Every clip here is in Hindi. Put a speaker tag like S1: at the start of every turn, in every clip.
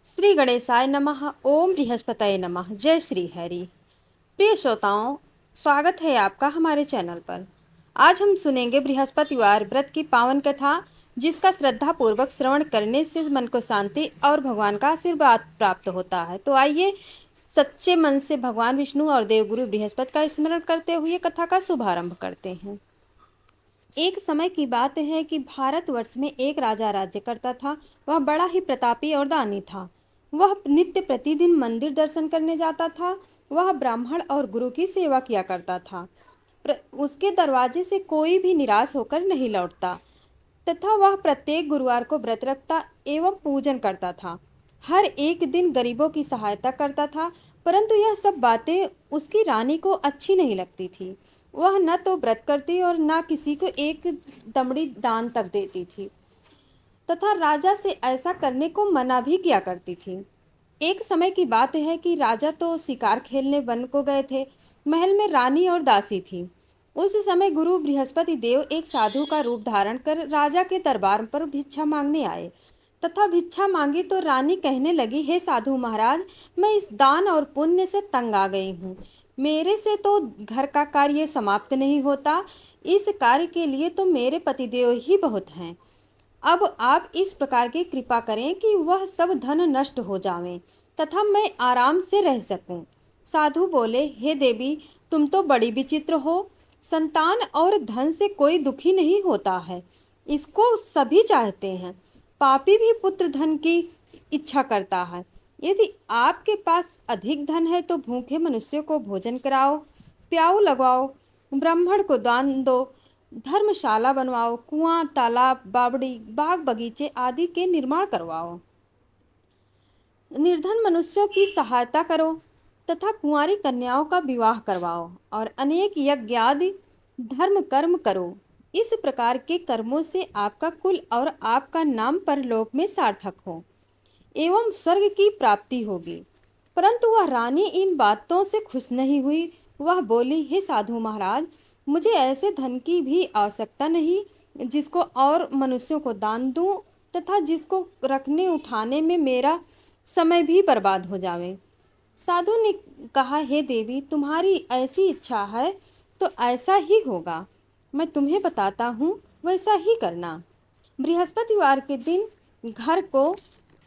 S1: श्री गणेशाय नमः। ओम बृहस्पतये नमः। जय श्री हरि। प्रिय श्रोताओं, स्वागत है आपका हमारे चैनल पर। आज हम सुनेंगे बृहस्पतिवार व्रत की पावन कथा, जिसका श्रद्धा पूर्वक श्रवण करने से मन को शांति और भगवान का आशीर्वाद प्राप्त होता है। तो आइए सच्चे मन से भगवान विष्णु और देवगुरु बृहस्पति का स्मरण करते हुए कथा का शुभारंभ करते हैं। एक समय की बात है कि भारतवर्ष में एक राजा राज्य करता था। वह बड़ा ही प्रतापी और दानी था। वह नित्य प्रतिदिन मंदिर दर्शन करने जाता था। वह ब्राह्मण और गुरु की सेवा किया करता था। उसके दरवाजे से कोई भी निराश होकर नहीं लौटता तथा वह प्रत्येक गुरुवार को व्रत रखता एवं पूजन करता था। हर एक दिन गरीबों की सहायता करता था, परंतु यह सब बातें उसकी रानी को अच्छी नहीं लगती थी। वह न तो व्रत करती और न किसी को एक दमड़ी दान तक देती थी तथा राजा से ऐसा करने को मना भी किया करती थी। एक समय की बात है कि राजा तो शिकार खेलने वन को गए थे। महल में रानी और दासी थी। उस समय गुरु बृहस्पति देव एक साधु का रूप धारण कर राजा के दरबार पर भिक्षा मांगने आए तथा भिक्षा मांगी तो रानी कहने लगी, हे साधु महाराज, मैं इस दान और पुण्य से तंग आ गई हूँ। मेरे से तो घर का कार्य समाप्त नहीं होता। इस कार्य के लिए तो मेरे पतिदेव ही बहुत हैं। अब आप इस प्रकार की कृपा करें कि वह सब धन नष्ट हो जावे तथा मैं आराम से रह सकूं। साधु बोले, हे देवी, तुम तो बड़ी विचित्र हो। संतान और धन से कोई दुखी नहीं होता है, इसको सभी चाहते हैं। पापी भी पुत्र धन की इच्छा करता है। यदि आपके पास अधिक धन है तो भूखे मनुष्यों को भोजन कराओ, प्याऊ लगवाओ, ब्राह्मण को दान दो, धर्मशाला बनवाओ, कुआं, तालाब, बावड़ी, बाग बगीचे आदि के निर्माण करवाओ, निर्धन मनुष्यों की सहायता करो तथा कुंवारी कन्याओं का विवाह करवाओ और अनेक यज्ञ आदि धर्म कर्म करो। इस प्रकार के कर्मों से आपका कुल और आपका नाम परलोक में सार्थक हो एवं स्वर्ग की प्राप्ति होगी। परंतु वह रानी इन बातों से खुश नहीं हुई। वह बोली, हे साधु महाराज, मुझे ऐसे धन की भी आवश्यकता नहीं जिसको और मनुष्यों को दान दूं तथा जिसको रखने उठाने में मेरा समय भी बर्बाद हो जावे। साधु ने कहा, हे देवी, तुम्हारी ऐसी इच्छा है तो ऐसा ही होगा। मैं तुम्हें बताता हूँ, वैसा ही करना। बृहस्पतिवार के दिन घर को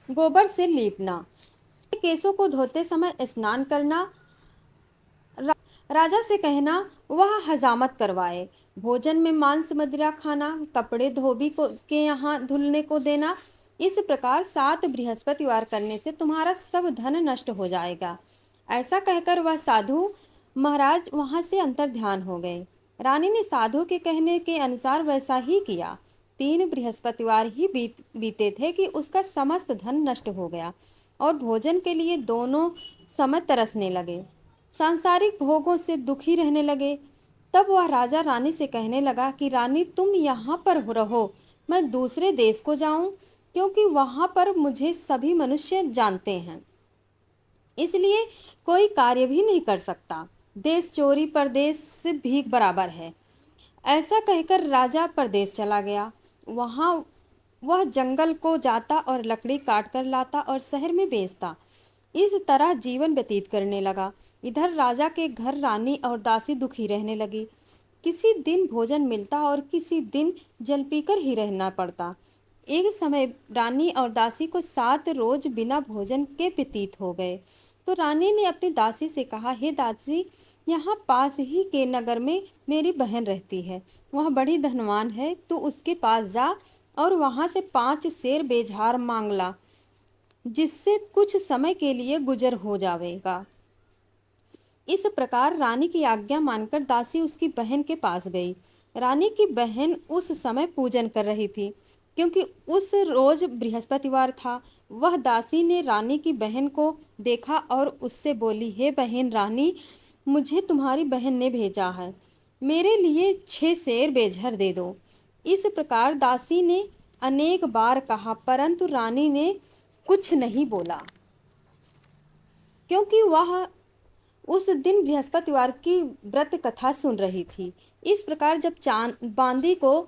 S1: गोबर से लीपना, केसों को धोते समय स्नान करना, राजा से कहना वह हजामत करवाए, भोजन में मांस मदिरा खाना, कपड़े धोबी को के यहाँ धुलने को देना। इस प्रकार 7 बृहस्पतिवार करने से तुम्हारा सब धन नष्ट हो जाएगा। ऐसा कहकर वह साधु महाराज वहाँ से अंतर ध्यान हो गए। रानी ने साधु के कहने के अनुसार वैसा ही किया। 3 बृहस्पतिवार ही बीते थे कि उसका समस्त धन नष्ट हो गया और भोजन के लिए दोनों समय तरसने लगे, सांसारिक भोगों से दुखी रहने लगे। तब वह राजा रानी से कहने लगा कि रानी, तुम यहाँ पर रहो, मैं दूसरे देश को जाऊं, क्योंकि वहाँ पर मुझे सभी मनुष्य जानते हैं, इसलिए कोई कार्य भी नहीं कर सकता। देश चोरी परदेश से भीख बराबर है। ऐसा कहकर राजा परदेश चला गया। वहाँ वह जंगल को जाता और लकड़ी काट कर लाता और शहर में बेचता। इस तरह जीवन व्यतीत करने लगा। इधर राजा के घर रानी और दासी दुखी रहने लगी। किसी दिन भोजन मिलता और किसी दिन जल पीकर ही रहना पड़ता। एक समय रानी और दासी को 7 रोज बिना भोजन के व्यतीत हो गए। तो रानी ने अपनी दासी से कहा, हे दासी, यहाँ पास ही के नगर में मेरी बहन रहती है। वह बड़ी धनवान है। तू उसके पास जा और वहाँ से 5 सेर बेझार मांग ला, जिससे कुछ समय के लिए गुजर हो जाएगा। इस प्रकार रानी की आज्ञा मानकर दासी उसकी बहन के पास गई। रानी की बहन उस समय पूजन कर रही थी, क्योंकि उस रोज बृहस्पतिवार था। वह दासी ने रानी की बहन को देखा और उससे बोली, हे बहन रानी, मुझे तुम्हारी बहन ने भेजा है, मेरे लिए 6 सेर बेझर दे दो। इस प्रकार दासी ने अनेक बार कहा, परंतु रानी ने कुछ नहीं बोला, क्योंकि वह उस दिन बृहस्पतिवार की व्रत कथा सुन रही थी। इस प्रकार जब बांदी को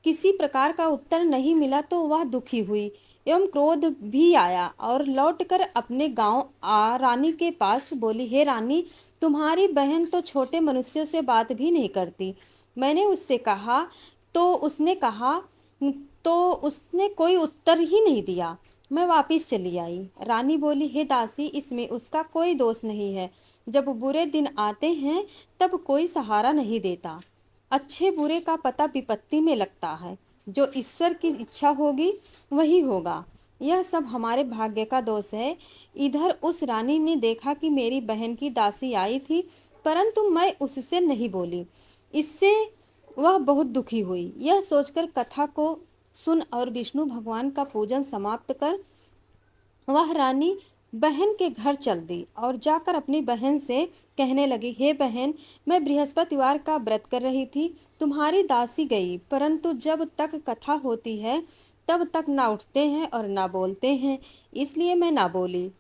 S1: किसी प्रकार का उत्तर नहीं मिला तो वह दुखी हुई एवं क्रोध भी आया और लौटकर अपने गांव आ रानी के पास बोली, हे रानी, तुम्हारी बहन तो छोटे मनुष्यों से बात भी नहीं करती। मैंने उससे कहा तो उसने कहा तो उसने कोई उत्तर ही नहीं दिया। मैं वापिस चली आई। रानी बोली, हे दासी, इसमें उसका कोई दोष नहीं है। जब बुरे दिन आते हैं तब कोई सहारा नहीं देता। अच्छे बुरे का पता विपत्ति में लगता है। जो ईश्वर की इच्छा होगी वही होगा। यह सब हमारे भाग्य का दोष है। इधर उस रानी ने देखा कि मेरी बहन की दासी आई थी, परंतु मैं उससे नहीं बोली। इससे वह बहुत दुखी हुई। यह सोचकर कथा को सुन और विष्णु भगवान का पूजन समाप्त कर वह रानी बहन के घर चल दी और जाकर अपनी बहन से कहने लगी, हे बहन, मैं बृहस्पतिवार का व्रत कर रही थी। तुम्हारी दासी गई, परंतु जब तक कथा होती है तब तक ना उठते हैं और ना बोलते हैं, इसलिए मैं ना बोली।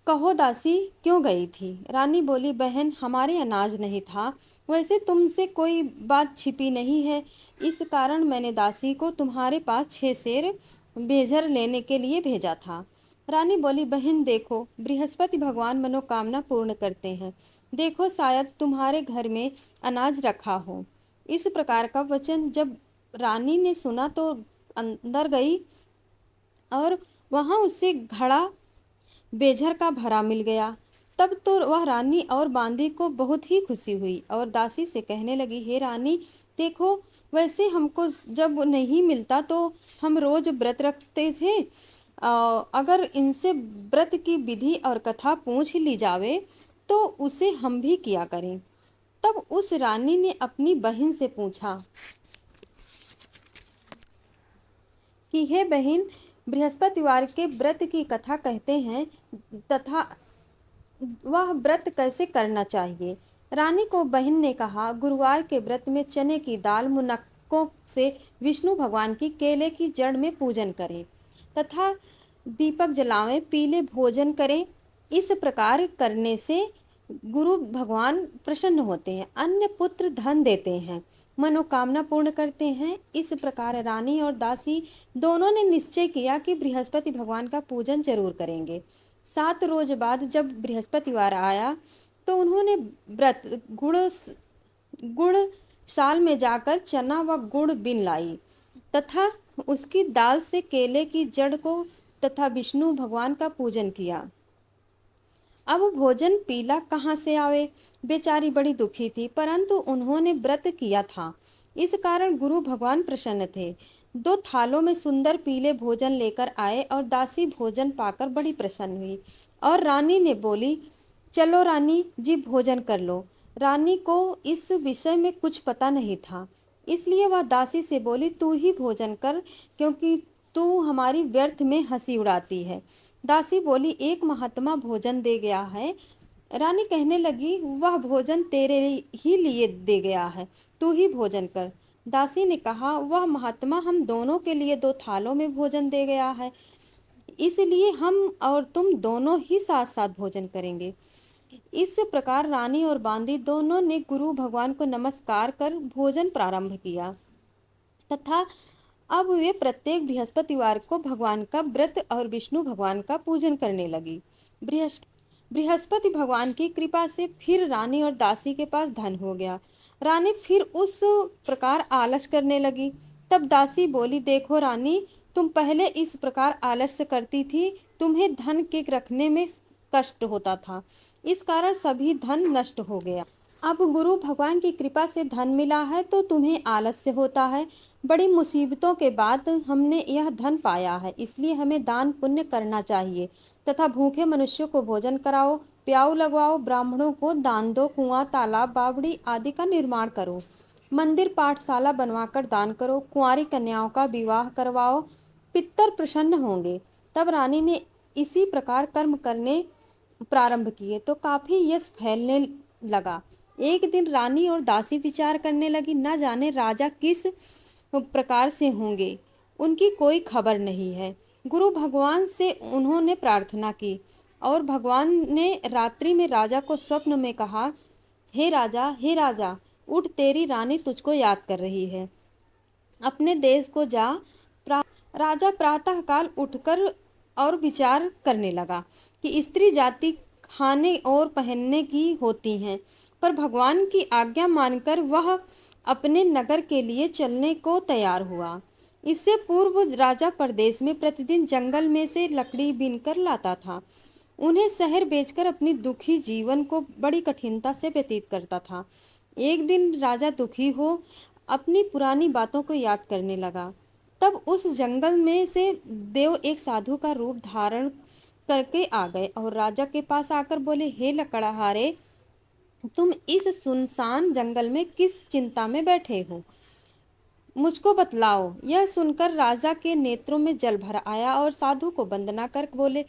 S1: कहो दासी, क्यों गई थी? रानी बोली, बहन, हमारे अनाज नहीं था। वैसे तुमसे कोई बात छिपी नहीं है, इस कारण मैंने दासी को तुम्हारे पास 6 सेर बेझर लेने के लिए भेजा था। रानी बोली, बहन देखो, बृहस्पति भगवान मनोकामना पूर्ण करते हैं। देखो, शायद तुम्हारे घर में अनाज रखा हो। इस प्रकार का वचन जब रानी ने सुना तो अंदर गई और वहाँ उससे घड़ा बेझर का भरा मिल गया। तब तो वह रानी और बांदी को बहुत ही खुशी हुई और दासी से कहने लगी, हे रानी, देखो, वैसे हमको जब नहीं मिलता तो हम रोज व्रत रखते थे। अगर इनसे व्रत की विधि और कथा पूछ ली जावे तो उसे हम भी किया करें। तब उस रानी ने अपनी बहन से पूछा कि हे बहन, बृहस्पतिवार के व्रत की कथा कहते हैं तथा वह व्रत कैसे करना चाहिए? रानी को बहन ने कहा, गुरुवार के व्रत में चने की दाल मुनक्कों से विष्णु भगवान की केले की जड़ में पूजन करें तथा दीपक जलावें, पीले भोजन करें। इस प्रकार करने से गुरु भगवान प्रसन्न होते हैं, अन्य पुत्र धन देते हैं, मनोकामना पूर्ण करते हैं। इस प्रकार रानी और दासी दोनों ने निश्चय किया कि बृहस्पति भगवान का पूजन जरूर करेंगे। 7 रोज बाद जब बृहस्पतिवार आया तो उन्होंने व्रत गुड़ साल में जाकर चना व गुड़ बिन लाई तथा उसकी दाल से केले की जड़ को तथा विष्णु भगवान का पूजन किया। अब भोजन पीला कहाँ से आवे? बेचारी बड़ी दुखी थी, परंतु उन्होंने व्रत किया था, इस कारण गुरु भगवान प्रसन्न थे। 2 थालों में सुंदर पीले भोजन लेकर आए और दासी भोजन पाकर बड़ी प्रसन्न हुई और रानी ने बोली, चलो रानी जी, भोजन कर लो। रानी को इस विषय में कुछ पता नहीं था, इसलिए वह दासी से बोली, तू ही भोजन कर, क्योंकि तू हमारी व्यर्थ में हंसी उड़ाती है। दासी बोली, एक महात्मा भोजन दे गया है। रानी कहने लगी, वह भोजन तेरे ही लिए दे गया है, तू ही भोजन कर। दासी ने कहा, वह महात्मा हम दोनों के लिए 2 थालों में भोजन दे गया है, इसलिए हम और तुम दोनों ही साथ साथ भोजन करेंगे। इस प्रकार रानी और बांदी दोनों ने गुरु भगवान को नमस्कार कर भोजन प्रारंभ किया तथा अब वे प्रत्येक बृहस्पतिवार को भगवान का व्रत और विष्णु भगवान का पूजन करने लगी। बृहस्पति भगवान की कृपा से फिर रानी और दासी के पास धन हो गया। रानी फिर उस प्रकार आलस करने लगी। तब दासी बोली, देखो रानी, तुम पहले इस प्रकार आलस्य करती थी, तुम्हें धन के रखने में कष्ट होता था, इस कारण सभी धन नष्ट हो गया। अब गुरु भगवान की कृपा से धन मिला है तो तुम्हें आलस्य होता है। बड़ी मुसीबतों के बाद हमने यह धन पाया है, इसलिए हमें दान पुण्य करना चाहिए तथा भूखे मनुष्यों को भोजन कराओ, प्याऊ लगवाओ, ब्राह्मणों को दान दो, कुआं, तालाब, बावड़ी आदि का निर्माण करो, मंदिर पाठशाला बनवाकर दान करो, कुंवारी कन्याओं का विवाह करवाओ, पितर प्रसन्न होंगे। तब रानी ने इसी प्रकार कर्म करने प्रारंभ किए तो काफी यश फैलने लगा। एक दिन रानी और दासी विचार करने लगी, न जाने राजा किस प्रकार से होंगे, उनकी कोई खबर नहीं है। गुरु भगवान से उन्होंने प्रार्थना की और भगवान ने रात्रि में राजा को स्वप्न में कहा, हे राजा, उठ, तेरी रानी तुझको याद कर रही है, अपने देश को जा। राजा प्रातःकाल उठकर और विचार करने लगा कि स्त्री जाति खाने और पहनने की होती हैं, पर भगवान की आज्ञा मानकर वह अपने नगर के लिए चलने को तैयार हुआ। इससे पूर्व राजा परदेश में प्रतिदिन जंगल में से लकड़ी बीनकर लाता था। उन्हें शहर बेचकर अपनी दुखी जीवन को बड़ी कठिनता से व्यतीत करता था। एक दिन राजा दुखी हो अपनी पुरानी बातों को याद करने लगा। तब उस जंगल में से देव एक साधु का रूप धारण करके आ गए और राजा के पास आकर बोले, हे लकड़हारे, तुम इस सुनसान जंगल में किस चिंता में बैठे हो, मुझको बतलाओ। यह सुनकर राजा के नेत्रों में जल भर आया और साधु को वंदना कर बोले,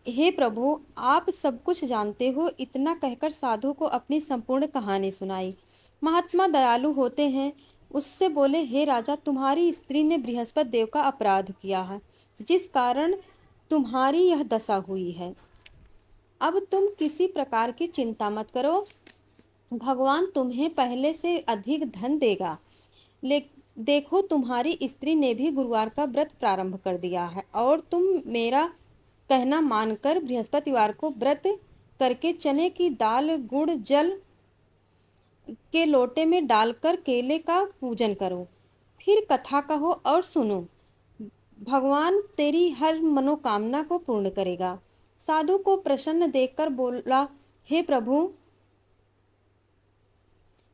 S1: हे प्रभु, आप सब कुछ जानते हो। इतना कहकर साधु को अपनी संपूर्ण कहानी सुनाई। महात्मा दयालु होते हैं। उससे बोले, हे राजा, तुम्हारी स्त्री ने बृहस्पति देव का अपराध किया है, जिस कारण तुम्हारी यह दशा हुई है। अब तुम किसी प्रकार की चिंता मत करो, भगवान तुम्हें पहले से अधिक धन देगा। ले देखो, तुम्हारी स्त्री ने भी गुरुवार का व्रत प्रारंभ कर दिया है और तुम मेरा कहना मानकर बृहस्पतिवार को व्रत करके चने की दाल गुड़ जल के लोटे में डालकर केले का पूजन करो, फिर कथा कहो और सुनो। भगवान तेरी हर मनोकामना को पूर्ण करेगा। साधु को प्रसन्न देखकर बोला, हे प्रभु,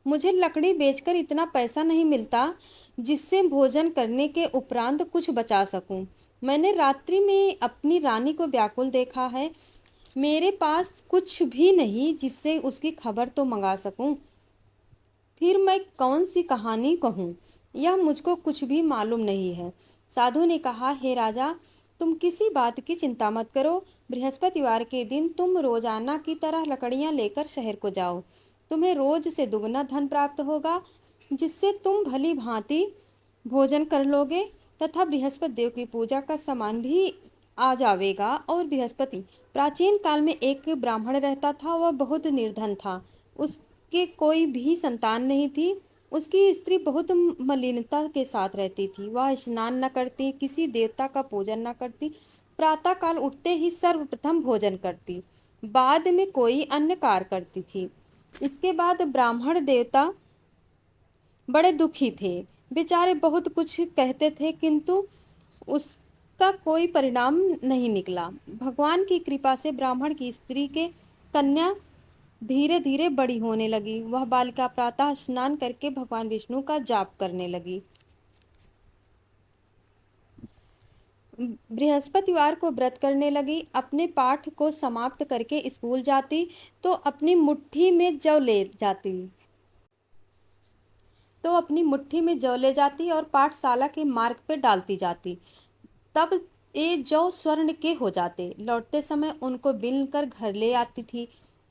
S1: मुझे लकड़ी बेचकर इतना पैसा नहीं मिलता जिससे भोजन करने के उपरांत कुछ बचा सकूं। मैंने रात्रि में अपनी रानी को व्याकुल देखा है। मेरे पास कुछ भी नहीं जिससे उसकी खबर तो मंगा सकूं। फिर मैं कौन सी कहानी कहूँ, यह मुझको कुछ भी मालूम नहीं है। साधु ने कहा, हे राजा, तुम किसी बात की चिंता मत करो। बृहस्पतिवार के दिन तुम रोजाना की तरह लकड़ियाँ लेकर शहर को जाओ। तुम्हें रोज से दुगना धन प्राप्त होगा, जिससे तुम भली भांति भोजन कर लोगे तथा बृहस्पति देव की पूजा का सामान भी आ जावेगा। और बृहस्पति, प्राचीन काल में एक ब्राह्मण रहता था। वह बहुत निर्धन था। उसके कोई भी संतान नहीं थी। उसकी स्त्री बहुत मलिनता के साथ रहती थी। वह स्नान न करती, किसी देवता का पूजन न करती, प्रातःकाल उठते ही सर्वप्रथम भोजन करती, बाद में कोई अन्य कार्य करती थी। इसके बाद ब्राह्मण देवता बड़े दुखी थे। बेचारे बहुत कुछ कहते थे, किंतु उसका कोई परिणाम नहीं निकला। भगवान की कृपा से ब्राह्मण की स्त्री के कन्या धीरे धीरे बड़ी होने लगी। वह बालिका प्रातः स्नान करके भगवान विष्णु का जाप करने लगी। बृहस्पतिवार को व्रत करने लगी। अपने पाठ को समाप्त करके स्कूल जाती तो अपनी मुट्ठी में जौ ले जाती और पाठशाला के मार्ग पे डालती जाती। तब ये जौ स्वर्ण के हो जाते। लौटते समय उनको बिन कर घर ले आती थी।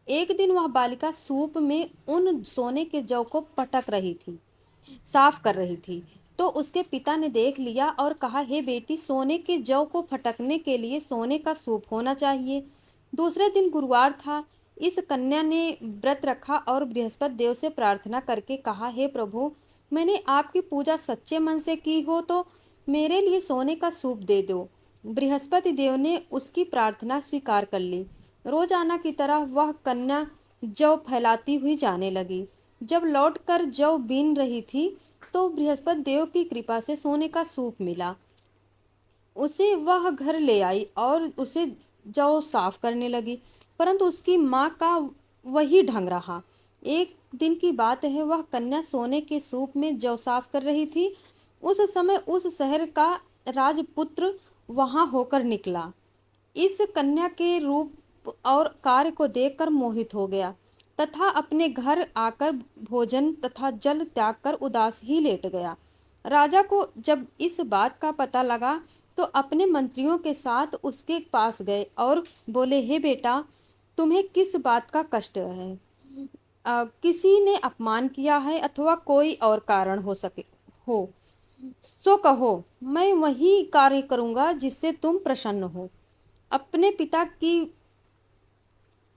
S1: एक दिन वह बालिका सूप में उन सोने के जौ को साफ कर रही थी, तो उसके पिता ने देख लिया और कहा, हे बेटी, सोने के जौ को फटकने के लिए सोने का सूप होना चाहिए। दूसरे दिन गुरुवार था। इस कन्या ने व्रत रखा और बृहस्पति देव से प्रार्थना करके कहा, हे प्रभु, मैंने आपकी पूजा सच्चे मन से की हो तो मेरे लिए सोने का सूप दे दो। बृहस्पति देव ने उसकी प्रार्थना स्वीकार कर ली। रोजाना की तरह वह कन्या जौ फैलाती हुई जाने लगी। जब लौटकर जौ बीन रही थी तो बृहस्पति देव की कृपा से सोने का सूप मिला। उसे वह घर ले आई और उसे जौ साफ करने लगी, परंतु उसकी माँ का वही ढंग रहा। एक दिन की बात है, वह कन्या सोने के सूप में जौ साफ कर रही थी। उस समय उस शहर का राजपुत्र वहां होकर निकला। इस कन्या के रूप और कार्य को देखकर मोहित हो गया तथा अपने घर आकर भोजन तथा जल त्याग कर उदास ही लेट गया। राजा को जब इस बात का पता लगा तो अपने मंत्रियों के साथ उसके पास गए और बोले, हे बेटा, तुम्हें किस बात का कष्ट है? किसी ने अपमान किया है अथवा कोई और कारण हो सो कहो, मैं वही कार्य करूँगा जिससे तुम प्रसन्न हो।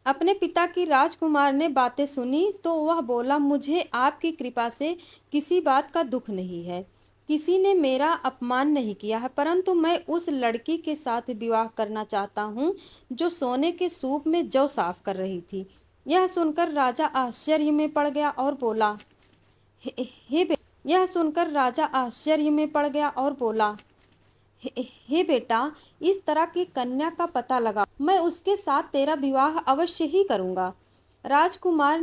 S1: अपने पिता की राजकुमार ने बातें सुनी तो वह बोला, मुझे आपकी कृपा से किसी बात का दुख नहीं है, किसी ने मेरा अपमान नहीं किया है, परंतु मैं उस लड़की के साथ विवाह करना चाहता हूँ जो सोने के सूप में जौ साफ कर रही थी। यह सुनकर राजा आश्चर्य में पड़ गया और बोला, यह सुनकर राजा आश्चर्य में पड़ गया और बोला, हे बेटा, इस तरह की कन्या का पता लगा, मैं उसके साथ तेरा विवाह अवश्य ही करूंगा। राजकुमार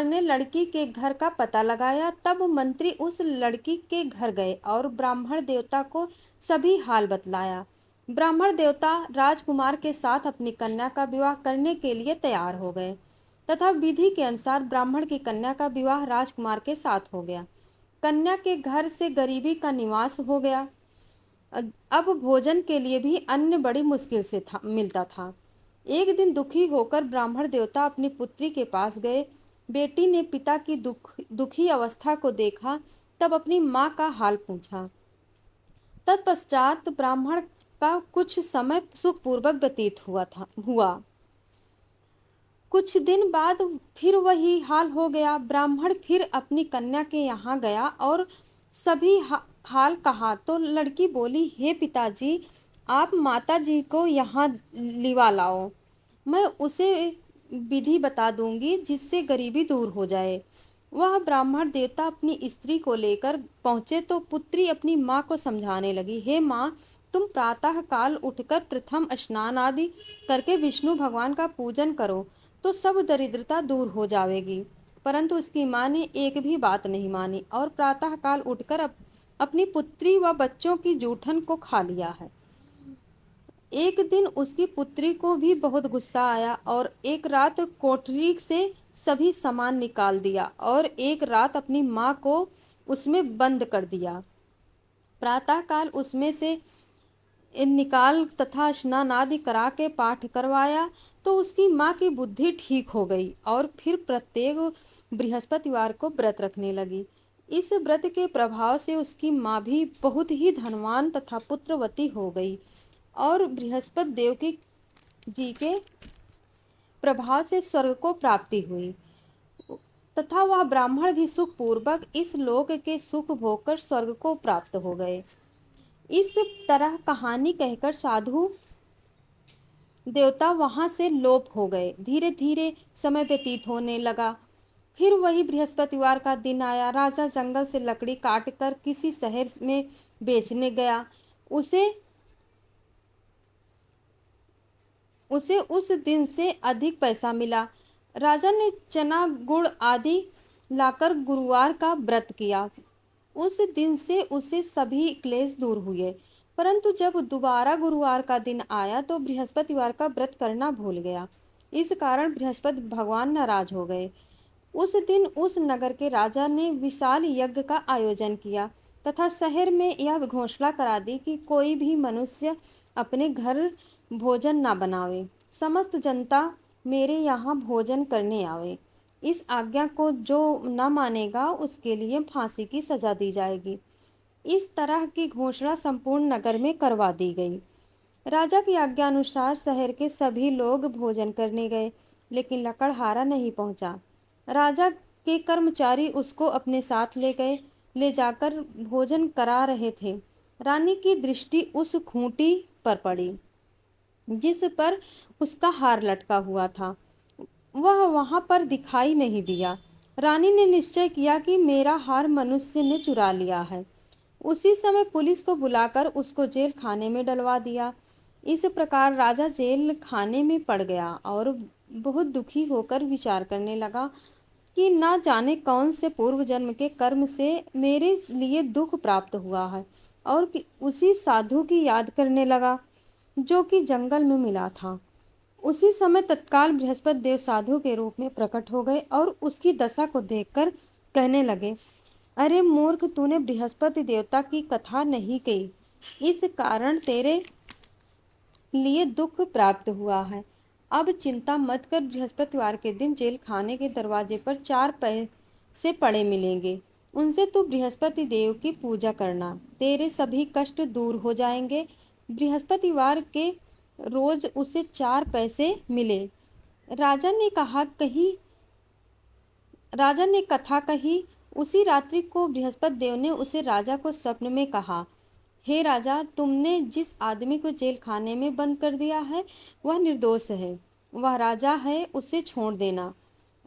S1: ने लड़की के घर का पता लगाया। तब मंत्री उस लड़की के घर गए और ब्राह्मण देवता को सभी हाल बतलाया। ब्राह्मण देवता राजकुमार के साथ अपनी कन्या का विवाह करने के लिए तैयार हो गए तथा विधि के अनुसार ब्राह्मण की कन्या का विवाह राजकुमार के साथ हो गया। कन्या के घर से गरीबी का निवास हो गया। अब भोजन के लिए भी अन्न बड़ी मुश्किल से मिलता था। एक दिन दुखी होकर ब्राह्मण देवता अपनी पुत्री के पास गए। बेटी ने पिता की दुखी अवस्था को देखा, तब अपनी माँ का हाल पूछा। तत्पश्चात ब्राह्मण का कुछ समय सुखपूर्वक व्यतीत हुआ। कुछ दिन बाद फिर वही हाल हो गया। ब्राह्मण फिर अपनी कन्या के यहाँ गया और सभी हाल कहा तो लड़की बोली, हे पिताजी, आप माता जी को यहाँ लिवा लाओ, मैं उसे विधि बता दूंगी जिससे गरीबी दूर हो जाए। वह ब्राह्मण देवता अपनी स्त्री को लेकर पहुँचे तो पुत्री अपनी माँ को समझाने लगी, हे माँ, तुम प्रातः काल उठकर प्रथम स्नान आदि करके विष्णु भगवान का पूजन करो तो सब दरिद्रता दूर हो जाएगी। परंतु उसकी माँ ने एक भी बात नहीं मानी और प्रातः काल उठकर अपनी पुत्री व बच्चों की जूठन को खा लिया है। एक दिन उसकी पुत्री को भी बहुत गुस्सा आया और एक रात कोठरी से सभी सामान निकाल दिया और एक रात अपनी माँ को उसमें बंद कर दिया। प्रातःकाल उसमें से निकाल तथा स्नान आदि करा के पाठ करवाया तो उसकी माँ की बुद्धि ठीक हो गई और फिर प्रत्येक बृहस्पतिवार को व्रत रखने लगी। इस व्रत के प्रभाव से उसकी माँ भी बहुत ही धनवान तथा पुत्रवती हो गई और बृहस्पति देव जी के प्रभाव से स्वर्ग को प्राप्ति हुई तथा वह ब्राह्मण भी सुखपूर्वक इस लोक के सुख भोगकर स्वर्ग को प्राप्त हो गए। इस तरह कहानी कहकर साधु देवता वहां से लोप हो गए। धीरे धीरे समय व्यतीत होने लगा। फिर वही बृहस्पतिवार का दिन आया। राजा जंगल से लकड़ी काटकर किसी शहर में बेचने गया। उसे उस दिन से अधिक पैसा मिला। राजा ने चना गुड़ आदि लाकर गुरुवार का व्रत किया। उस दिन से उसे सभी क्लेश दूर हुए। परंतु जब दोबारा गुरुवार का दिन आया तो बृहस्पतिवार का व्रत करना भूल गया। इस कारण बृहस्पति भगवान नाराज हो गए। उस दिन उस नगर के राजा ने विशाल यज्ञ का आयोजन किया तथा शहर में यह घोषणा करा दी कि कोई भी मनुष्य अपने घर भोजन न बनावे, समस्त जनता मेरे यहाँ भोजन करने आवे। इस आज्ञा को जो न मानेगा उसके लिए फांसी की सजा दी जाएगी। इस तरह की घोषणा संपूर्ण नगर में करवा दी गई। राजा की आज्ञा अनुसार शहर के सभी लोग भोजन करने गए, लेकिन लकड़हारा नहीं पहुंचा। राजा के कर्मचारी उसको अपने साथ ले जाकर भोजन करा रहे थे। रानी की दृष्टि उस खूंटी पर पड़ी जिस पर उसका हार लटका हुआ था। वह वहां पर दिखाई नहीं दिया। रानी ने निश्चय किया कि मेरा हार मनुष्य ने चुरा लिया है। उसी समय पुलिस को बुलाकर उसको जेल खाने में डलवा दिया। इस प्रकार राजा जेल खाने में पड़ गया और बहुत दुखी होकर विचार करने लगा कि ना जाने कौन से पूर्व जन्म के कर्म से मेरे लिए दुख प्राप्त हुआ है और उसी साधु की याद करने लगा जो कि जंगल में मिला था। उसी समय तत्काल बृहस्पति देव साधु के रूप में प्रकट हो गए और उसकी दशा को देखकर कहने लगे, अरे मूर्ख, तूने बृहस्पति देवता की कथा नहीं की, इस कारण तेरे लिए दुख प्राप्त हुआ है। अब चिंता मत कर, बृहस्पतिवार के दिन जेल खाने के दरवाजे पर 4 पैसे पड़े मिलेंगे, उनसे तू बृहस्पति देव की पूजा करना, तेरे सभी कष्ट दूर हो जाएंगे। बृहस्पतिवार के रोज उसे 4 पैसे मिले। राजा ने कहा, कहीं राजा ने कथा कही। उसी रात्रि को बृहस्पति देव ने उसे राजा को स्वप्न में कहा, हे राजा, तुमने जिस आदमी को जेल खाने में बंद कर दिया है वह निर्दोष है, वह राजा है, उसे छोड़ देना।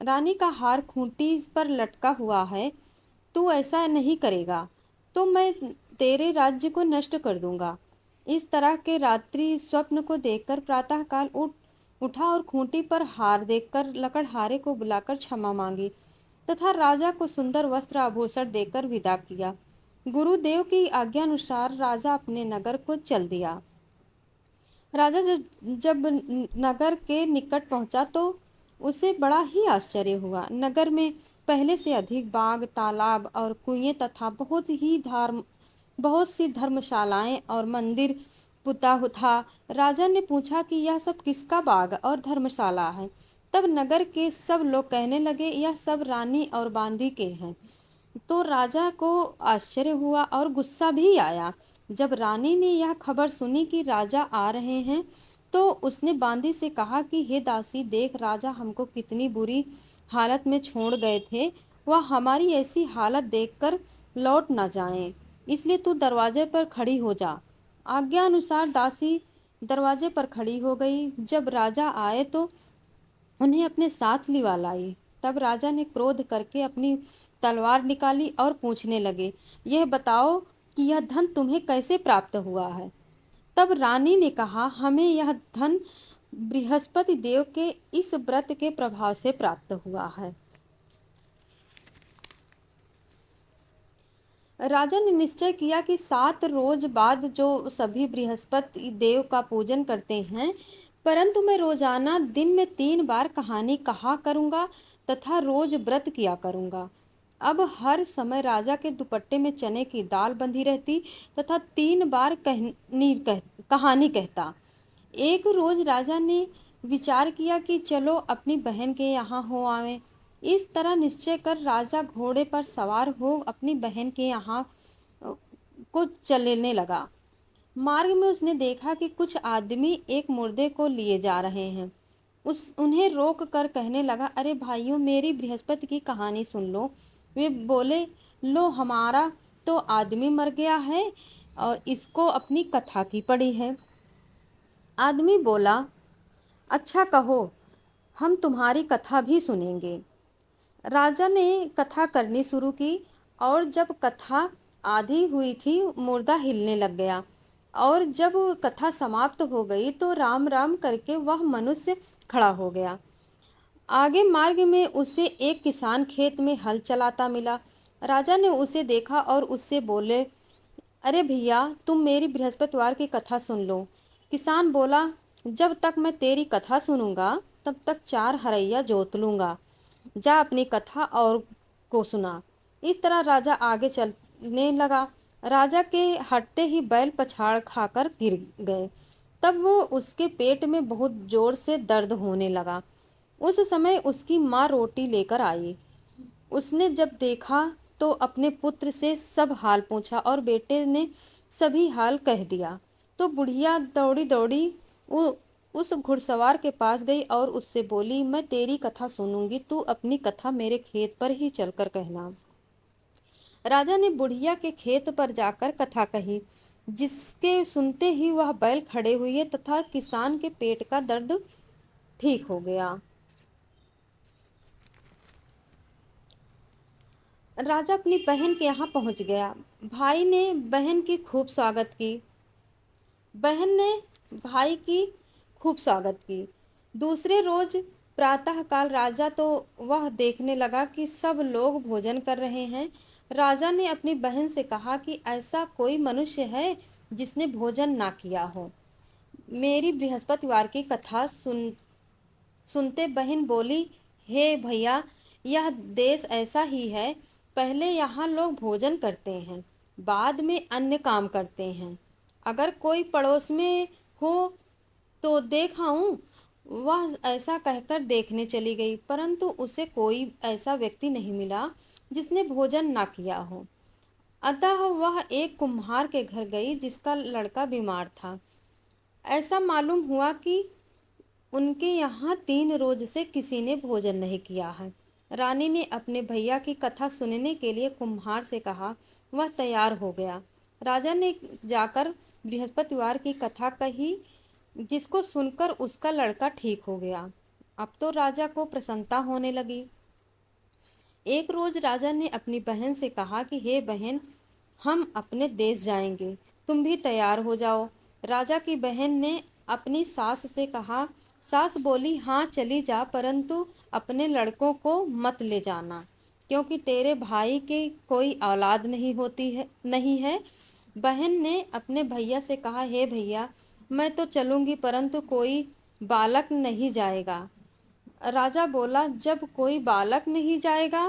S1: रानी का हार खूंटी पर लटका हुआ है, तू ऐसा नहीं करेगा तो मैं तेरे राज्य को नष्ट कर दूंगा। इस तरह के रात्रि स्वप्न को देखकर प्रातःकाल उठा और खूंटी पर हार देखकर लकड़हारे को बुलाकर क्षमा मांगी तथा राजा को सुंदर वस्त्र आभूषण देकर विदा किया। गुरुदेव की आज्ञानुसार राजा अपने नगर को चल दिया। राजा जब नगर के निकट पहुंचा तो उसे बड़ा ही आश्चर्य हुआ। नगर में पहले से अधिक बाग, तालाब और कुएं तथा बहुत सी धर्मशालाएं और मंदिर पुता था। राजा ने पूछा कि यह सब किसका बाग और धर्मशाला है। तब नगर के सब लोग कहने लगे, यह सब रानी और बांदी के हैं। तो राजा को आश्चर्य हुआ और गुस्सा भी आया। जब रानी ने यह खबर सुनी कि राजा आ रहे हैं तो उसने बांदी से कहा कि हे दासी, देख राजा हमको कितनी बुरी हालत में छोड़ गए थे, वह हमारी ऐसी हालत देखकर लौट ना जाएं, इसलिए तू दरवाजे पर खड़ी हो जा। आज्ञा अनुसार दासी दरवाजे पर खड़ी हो गई। जब राजा आए तो उन्हें अपने साथ लिवा लाई। तब राजा ने क्रोध करके अपनी तलवार निकाली और पूछने लगे, यह बताओ कि यह धन तुम्हें कैसे प्राप्त हुआ है। तब रानी ने कहा, हमें यह धन बृहस्पति देव के इस व्रत के प्रभाव से प्राप्त हुआ है। राजा ने निश्चय किया कि 7 रोज बाद जो सभी बृहस्पति देव का पूजन करते हैं, परंतु मैं रोजाना दिन में 3 बार कहानी कहा करूँगा तथा रोज व्रत किया करूँगा। अब हर समय राजा के दुपट्टे में चने की दाल बंधी रहती तथा 3 बार कहानी कहता। एक रोज राजा ने विचार किया कि चलो अपनी बहन के यहाँ हो आवें। इस तरह निश्चय कर राजा घोड़े पर सवार हो अपनी बहन के यहाँ को चलने लगा। मार्ग में उसने देखा कि कुछ आदमी एक मुर्दे को लिए जा रहे हैं। उन्हें रोक कर कहने लगा, अरे भाइयों, मेरी बृहस्पति की कहानी सुन लो। वे बोले, लो, हमारा तो आदमी मर गया है और इसको अपनी कथा की पड़ी है। आदमी बोला, अच्छा कहो, हम तुम्हारी कथा भी सुनेंगे। राजा ने कथा करनी शुरू की और जब कथा आधी हुई थी मुर्दा हिलने लग गया और जब कथा समाप्त हो गई तो राम राम करके वह मनुष्य खड़ा हो गया। आगे मार्ग में उसे एक किसान खेत में हल चलाता मिला। राजा ने उसे देखा और उससे बोले, अरे भैया, तुम मेरी बृहस्पतिवार की कथा सुन लो। किसान बोला, जब तक मैं तेरी कथा सुनूंगा तब तक 4 हरैया जोत लूँगा। जा अपनी कथा और को सुना। इस तरह राजा आगे चलने लगा। राजा के हटते ही बैल पछाड़ खाकर गिर गए। तब वो उसके पेट में बहुत जोर से दर्द होने लगा। उस समय उसकी माँ रोटी लेकर आई। उसने जब देखा तो अपने पुत्र से सब हाल पूछा और बेटे ने सभी हाल कह दिया। तो बुढ़िया दौड़ी दौड़ी उस घुड़सवार के पास गई और उससे बोली, मैं तेरी कथा सुनूंगी, तू अपनी कथा मेरे खेत पर ही चलकर कहना। राजा ने बुढ़िया के खेत पर जाकर कथा कही, जिसके सुनते ही वह बैल खड़े हुए तथा किसान के पेट का दर्द ठीक हो गया। राजा अपनी बहन के यहाँ पहुँच गया। भाई ने बहन की खूब स्वागत की। बहन ने भाई की खूब स्वागत की। दूसरे रोज प्रातःकाल राजा तो वह देखने लगा कि सब लोग भोजन कर रहे हैं। राजा ने अपनी बहन से कहा कि ऐसा कोई मनुष्य है जिसने भोजन ना किया हो। मेरी बृहस्पतिवार की कथा सुनते बहन बोली, हे भैया, यह देश ऐसा ही है। पहले यहाँ लोग भोजन करते हैं, बाद में अन्य काम करते हैं। अगर कोई पड़ोस में हो तो देख आऊं। वह ऐसा कहकर देखने चली गई, परंतु उसे कोई ऐसा व्यक्ति नहीं मिला जिसने भोजन ना किया हो। अतः वह एक कुम्हार के घर गई जिसका लड़का बीमार था। ऐसा मालूम हुआ कि उनके यहाँ 3 रोज से किसी ने भोजन नहीं किया है। रानी ने अपने भैया की कथा सुनने के लिए कुम्हार से कहा। वह तैयार हो गया। राजा ने जाकर बृहस्पतिवार की कथा कही, जिसको सुनकर उसका लड़का ठीक हो गया। अब तो राजा को प्रसन्नता होने लगी। एक रोज राजा ने अपनी बहन से कहा कि हे बहन, हम अपने देश जाएंगे, तुम भी तैयार हो जाओ। राजा की बहन ने अपनी सास से कहा। सास बोली, हाँ चली जा, परंतु अपने लड़कों को मत ले जाना, क्योंकि तेरे भाई की कोई औलाद नहीं है। बहन ने अपने भैया से कहा, हे भैया, मैं तो चलूंगी, परंतु कोई बालक नहीं जाएगा। राजा बोला, जब कोई बालक नहीं जाएगा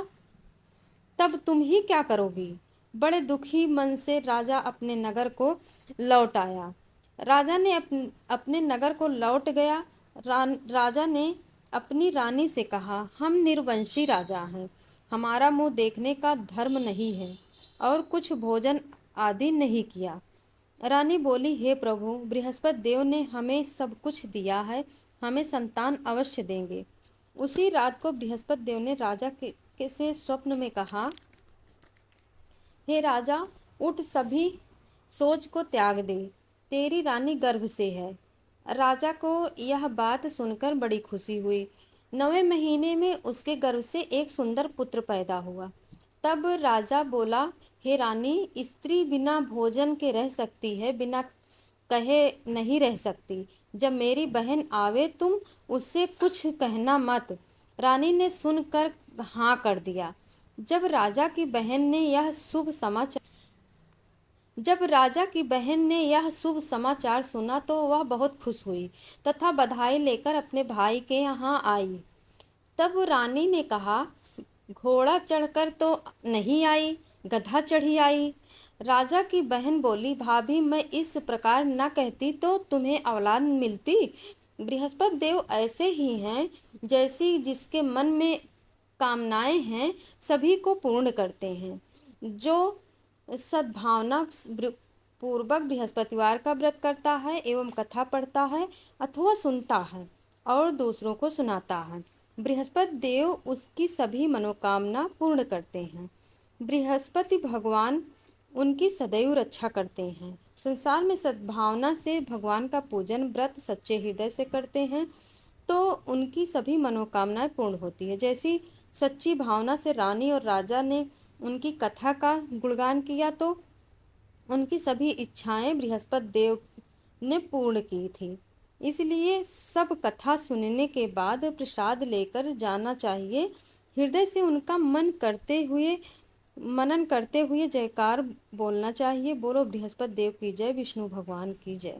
S1: तब तुम ही क्या करोगी। बड़े दुखी मन से राजा अपने नगर को लौट आया। राजा ने अपने नगर को लौट गया। राजा ने अपनी रानी से कहा, हम निर्वंशी राजा हैं, हमारा मुंह देखने का धर्म नहीं है और कुछ भोजन आदि नहीं किया। रानी बोली, हे प्रभु, बृहस्पति देव ने हमें सब कुछ दिया है, हमें संतान अवश्य देंगे। उसी रात को बृहस्पति देव ने राजा के से स्वप्न में कहा, हे राजा, उठ, सभी सोच को त्याग दे, तेरी रानी गर्भ से है। राजा को यह बात सुनकर बड़ी खुशी हुई। 9वें महीने में उसके गर्भ से एक सुंदर पुत्र पैदा हुआ। तब राजा बोला, हे रानी, स्त्री बिना भोजन के रह सकती है, बिना कहे नहीं रह सकती। जब मेरी बहन आवे तुम उससे कुछ कहना मत। रानी ने सुनकर हाँ कर दिया। जब राजा की बहन ने यह शुभ समाचार सुना तो वह बहुत खुश हुई तथा बधाई लेकर अपने भाई के यहाँ आई। तब रानी ने कहा, घोड़ा चढ़कर तो नहीं आई, गधा चढ़ी आई। राजा की बहन बोली, भाभी, मैं इस प्रकार न कहती तो तुम्हें औलाद मिलती। बृहस्पति देव ऐसे ही हैं, जैसी जिसके मन में कामनाएं हैं सभी को पूर्ण करते हैं। जो सद्भावना पूर्वक बृहस्पतिवार का व्रत करता है एवं कथा पढ़ता है अथवा सुनता है और दूसरों को सुनाता है, बृहस्पति देव उसकी सभी मनोकामना पूर्ण करते हैं। बृहस्पति भगवान उनकी सदैव रक्षा करते हैं। संसार में सद्भावना से भगवान का पूजन व्रत सच्चे हृदय से करते हैं तो उनकी सभी मनोकामनाएं पूर्ण होती है। जैसी सच्ची भावना से रानी और राजा ने उनकी कथा का गुणगान किया तो उनकी सभी इच्छाएं बृहस्पति देव ने पूर्ण की थी। इसलिए सब कथा सुनने के बाद प्रसाद लेकर जाना चाहिए। हृदय से उनका मनन करते हुए जयकार बोलना चाहिए। बोलो बृहस्पति देव की जय, विष्णु भगवान की जय।